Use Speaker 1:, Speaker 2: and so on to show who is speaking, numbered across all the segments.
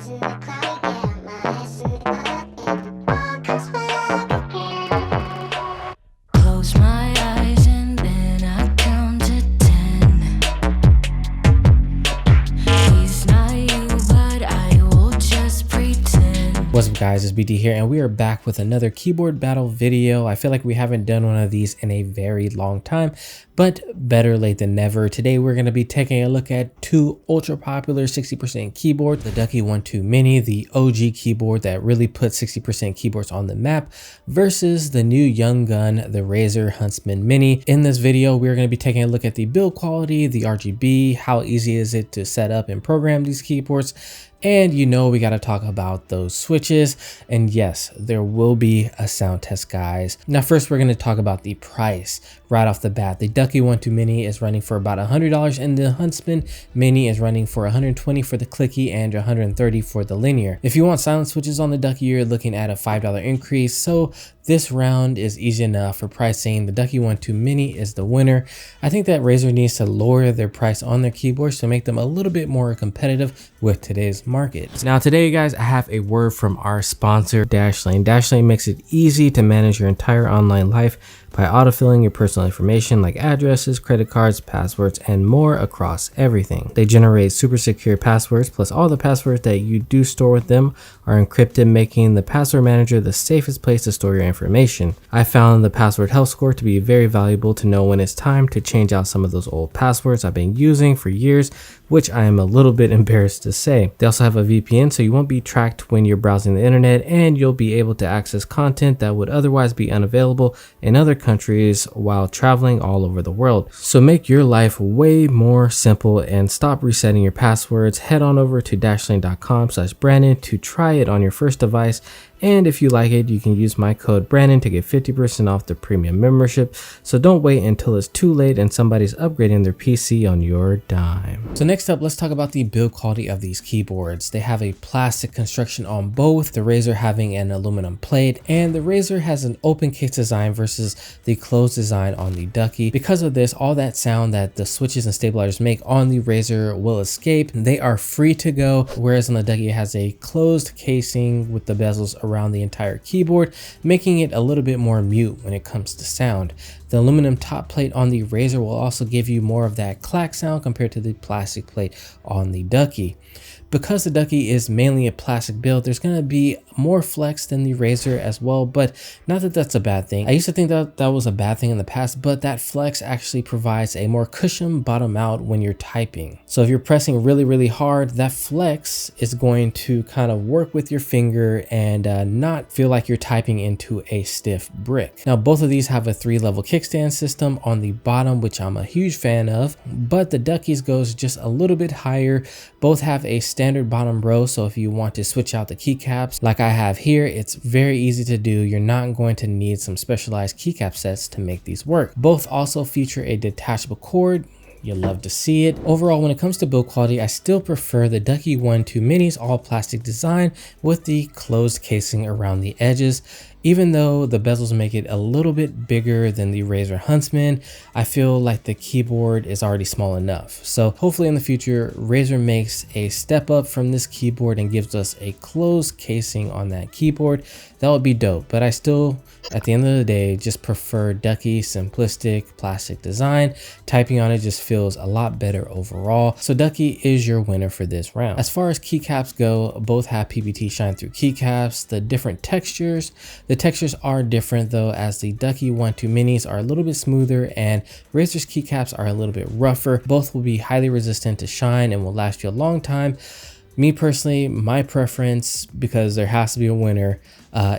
Speaker 1: Close my eyes and then I count to 10. He's not you, but I will just pretend.
Speaker 2: What's up guys, it's BD here and we are back with another keyboard battle video. I feel like we haven't done one of these in a very long time, but better late than never. Today we're going to be taking a look at two ultra popular 60% keyboards, the Ducky One 2 Mini, the OG keyboard that really put 60% keyboards on the map, versus the new young gun, the Razer Huntsman Mini. In this video, we're going to be taking a look at the build quality, the RGB, how easy is it to set up and program these keyboards, and you know we got to talk about those switches. And yes, there will be a sound test, guys. Now first we're going to talk about the price right off the bat. The Ducky One 2 Mini is running for about $100 and the Huntsman Mini is running for $120 for the clicky and $130 for the linear. If you want silent switches on the Ducky, you're looking at a $5 increase. So this round is easy enough for pricing. The Ducky One 2 Mini is the winner. I think that Razer needs to lower their price on their keyboards to make them a little bit more competitive with today's market. Now today guys, I have a word from our sponsor Dashlane. Dashlane makes it easy to manage your entire online life by autofilling your personal information like addresses, credit cards, passwords, and more across everything. They generate super secure passwords, plus all the passwords that you do store with them are encrypted, making the password manager the safest place to store your information. I found the password health score to be very valuable to know when it's time to change out some of those old passwords I've been using for years, which I am a little bit embarrassed to say. They also have a VPN, so you won't be tracked when you're browsing the internet, and you'll be able to access content that would otherwise be unavailable in other countries while traveling all over the world. So make your life way more simple and stop resetting your passwords. Head on over to dashlane.com/Brandon to try it on your first device. And if you like it, you can use my code Brandon to get 50% off the premium membership. So don't wait until it's too late and somebody's upgrading their PC on your dime. So next up, let's talk about the build quality of these keyboards. They have a plastic construction on both, the Razer having an aluminum plate, and the Razer has an open case design versus the closed design on the Ducky. Because of this, all that sound that the switches and stabilizers make on the Razer will escape. They are free to go, whereas on the Ducky it has a closed casing with the bezels around the entire keyboard, making it a little bit more mute when it comes to sound. The aluminum top plate on the Razer will also give you more of that clack sound compared to the plastic plate on the Ducky. Because the Ducky is mainly a plastic build, there's going to be more flex than the Razer as well, but not that that's a bad thing. I used to think that that was a bad thing in the past, but that flex actually provides a more cushioned bottom out when you're typing. So if you're pressing really hard, that flex is going to kind of work with your finger and not feel like you're typing into a stiff brick. Now both of these have a 3-level kickstand system on the bottom, which I'm a huge fan of, but the Ducky's goes just a little bit higher. Both have a standard bottom row, so if you want to switch out the keycaps like I have here, it's very easy to do. You're not going to need some specialized keycap sets to make these work. Both also feature a detachable cord. You'll love to see it. Overall, when it comes to build quality, I still prefer the Ducky One 2 Mini's all plastic design with the closed casing around the edges. Even though the bezels make it a little bit bigger than the Razer Huntsman, I feel like the keyboard is already small enough. So hopefully in the future, Razer makes a step up from this keyboard and gives us a closed casing on that keyboard. That would be dope, but I still, at the end of the day, just prefer Ducky simplistic plastic design. Typing on it just feels a lot better overall. So Ducky is your winner for this round. As far as keycaps go, both have PBT shine through keycaps. The different textures, the textures are different though, as the Ducky One 2 Minis are a little bit smoother and Razer's keycaps are a little bit rougher. Both will be highly resistant to shine and will last you a long time. Me personally, my preference, because there has to be a winner,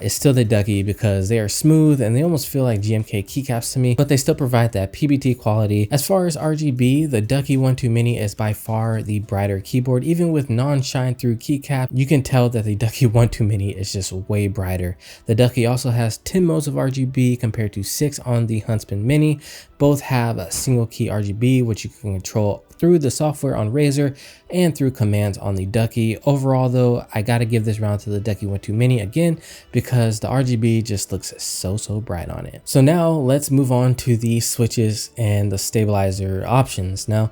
Speaker 2: is still the Ducky, because they are smooth and they almost feel like GMK keycaps to me, but they still provide that PBT quality. As far as RGB, the Ducky One 2 Mini is by far the brighter keyboard. Even with non-shine through keycap, you can tell that the Ducky One 2 Mini is just way brighter. The Ducky also has 10 modes of RGB compared to 6 on the Huntsman Mini. Both have a single key RGB, which you can control through the software on Razer and through commands on the Ducky. Overall though, I gotta give this round to the Ducky One 2 Mini again, because the RGB just looks so bright on it. So now let's move on to the switches and the stabilizer options. Now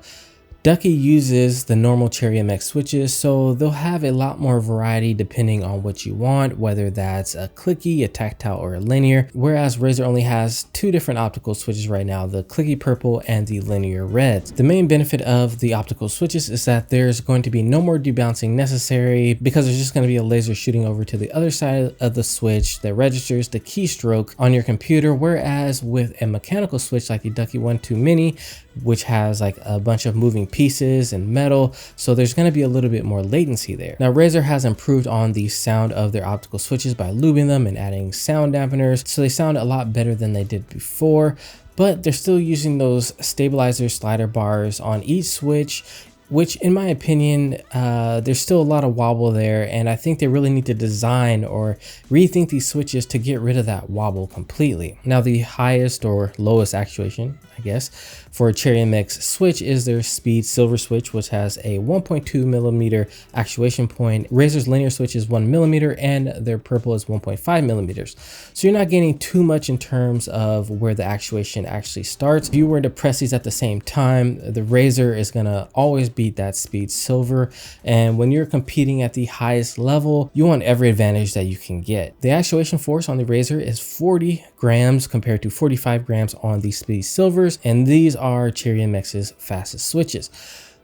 Speaker 2: Ducky uses the normal Cherry MX switches, so they'll have a lot more variety depending on what you want, whether that's a clicky, a tactile, or a linear, whereas Razer only has two different optical switches right now, the clicky purple and the linear red. The main benefit of the optical switches is that there's going to be no more debouncing necessary because there's just going to be a laser shooting over to the other side of the switch that registers the keystroke on your computer, whereas with a mechanical switch like the Ducky One 2 Mini, which has like a bunch of moving pieces and metal, so there's going to be a little bit more latency there. Now Razer has improved on the sound of their optical switches by lubing them and adding sound dampeners, so they sound a lot better than they did before, but they're still using those stabilizer slider bars on each switch, which in my opinion, there's still a lot of wobble there, and I think they really need to design or rethink these switches to get rid of that wobble completely. Now the highest or lowest actuation, I guess, for a Cherry MX switch is their Speed Silver switch, which has a 1.2 millimeter actuation point. Razer's linear switch is 1 millimeter and their purple is 1.5 millimeters. So you're not getting too much in terms of where the actuation actually starts. If you were to press these at the same time, the Razer is gonna always beat that Speed Silver. And when you're competing at the highest level, you want every advantage that you can get. The actuation force on the Razer is 40 grams compared to 45 grams on the Speed Silvers, and these are Cherry MX's fastest switches.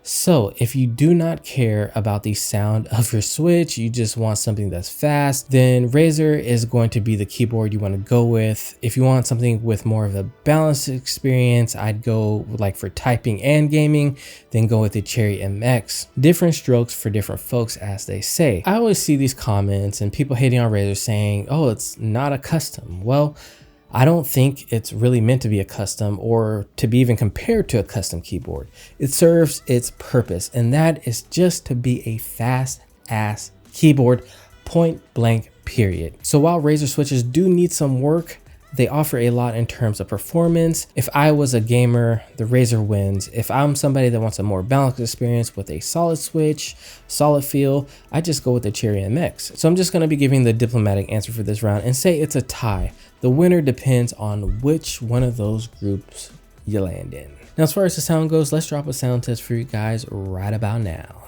Speaker 2: So if you do not care about the sound of your switch, you just want something that's fast, then Razer is going to be the keyboard you want to go with. If you want something with more of a balanced experience, I'd go like for typing and gaming, then go with the Cherry MX. Different strokes for different folks, as they say. I always see these comments and people hating on Razer saying, oh, it's not a custom. Well, I don't think it's really meant to be a custom or to be even compared to a custom keyboard. It serves its purpose, and that is just to be a fast ass keyboard, point blank, period. So while Razer switches do need some work, they offer a lot in terms of performance. If I was a gamer, the Razer wins. If I'm somebody that wants a more balanced experience with a solid switch, solid feel, I just go with the Cherry MX. So I'm just going to be giving the diplomatic answer for this round and say it's a tie. The winner depends on which one of those groups you land in. Now, as far as the sound goes, let's drop a sound test for you guys right about now.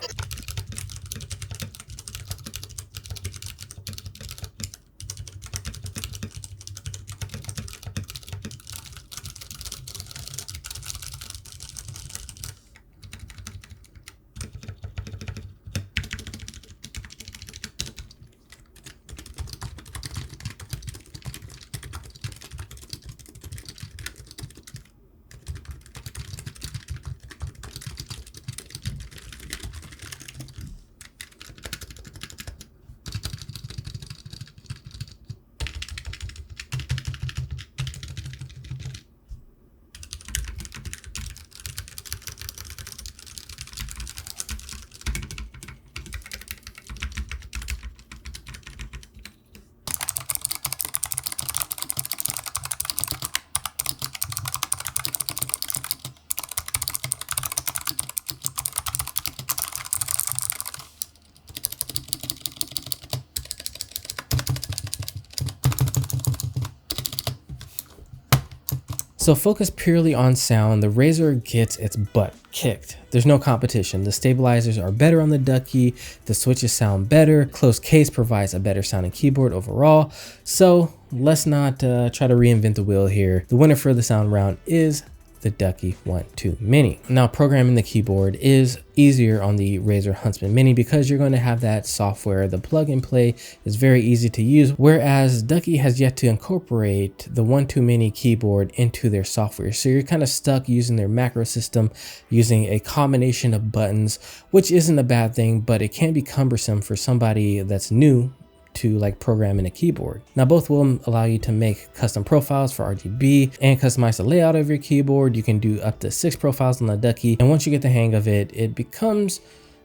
Speaker 2: So focused purely on sound, the Razer gets its butt kicked. There's no competition. The stabilizers are better on the Ducky, the switches sound better, closed case provides a better sounding keyboard overall. So let's not try to reinvent the wheel here. The winner for the sound round is the Ducky One 2 Mini. Now, programming the keyboard is easier on the Razer Huntsman Mini because you're going to have that software. The plug and play is very easy to use, whereas Ducky has yet to incorporate the One 2 Mini keyboard into their software. So you're kind of stuck using their macro system, using a combination of buttons, which isn't a bad thing, but it can be cumbersome for somebody that's new to like programming a keyboard. Now, both will allow you to make custom profiles for RGB and customize the layout of your keyboard. You can do up to 6 profiles on the Ducky, and once you get the hang of it, it becomes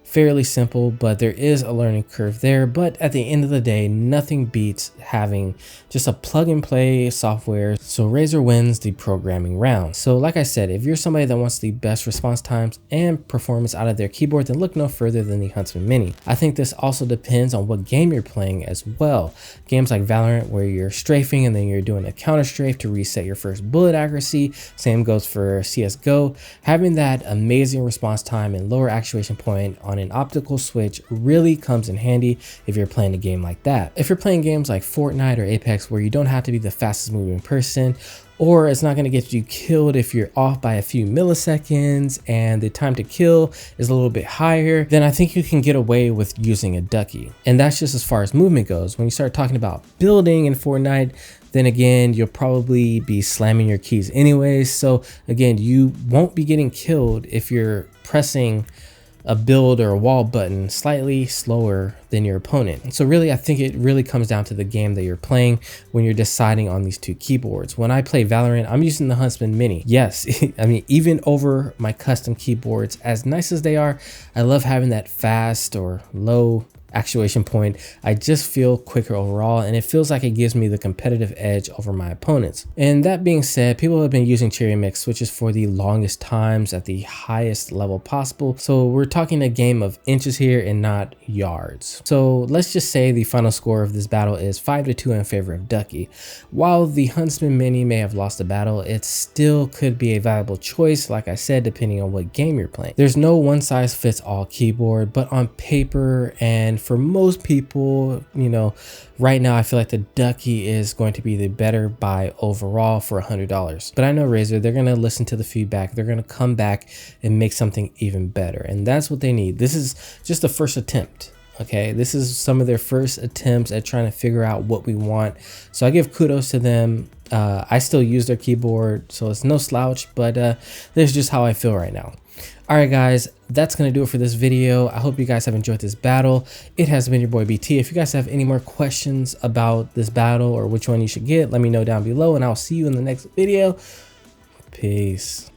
Speaker 2: fairly simple, but there is a learning curve there. But at the end of the day, nothing beats having just a plug and play software. So Razer wins the programming round. So like I said, if you're somebody that wants the best response times and performance out of their keyboard, then look no further than the Huntsman Mini. I think this also depends on what game you're playing as well. Games like Valorant, where you're strafing and then you're doing a counter strafe to reset your first bullet accuracy. Same goes for CSGO. Having that amazing response time and lower actuation point on an optical switch really comes in handy if you're playing a game like that. If you're playing games like Fortnite or Apex, where you don't have to be the fastest moving person, or it's not going to get you killed if you're off by a few milliseconds and the time to kill is a little bit higher, then I think you can get away with using a Ducky. And that's just as far as movement goes. When you start talking about building in Fortnite, then again, you'll probably be slamming your keys anyways. So again, you won't be getting killed if you're pressing a build or a wall button slightly slower than your opponent. So really, I think it really comes down to the game that you're playing when you're deciding on these two keyboards. When I play Valorant, I'm using the Huntsman Mini. Yes, I mean, even over my custom keyboards, as nice as they are, I love having that fast or low actuation point. I just feel quicker overall, and it feels like it gives me the competitive edge over my opponents. And that being said, people have been using cherry mix switches for the longest times at the highest level possible. So we're talking a game of inches here and not yards. So let's just say the final score of this battle is 5-2 in favor of Ducky. While the Huntsman Mini may have lost the battle, it still could be a valuable choice, like I said, depending on what game you're playing. There's no one size fits all keyboard, but on paper and for most people, you know, right now I feel like the Ducky is going to be the better buy overall for $100. But I know Razer, they're going to listen to the feedback. They're going to come back and make something even better. And that's what they need. This is just the first attempt. Okay, this is some of their first attempts at trying to figure out what we want. So I give kudos to them. I still use their keyboard, so it's no slouch, but that's just how I feel right now. All right, guys, that's going to do it for this video. I hope you guys have enjoyed this battle. It has been your boy BT. If you guys have any more questions about this battle or which one you should get, let me know down below, and I'll see you in the next video. Peace.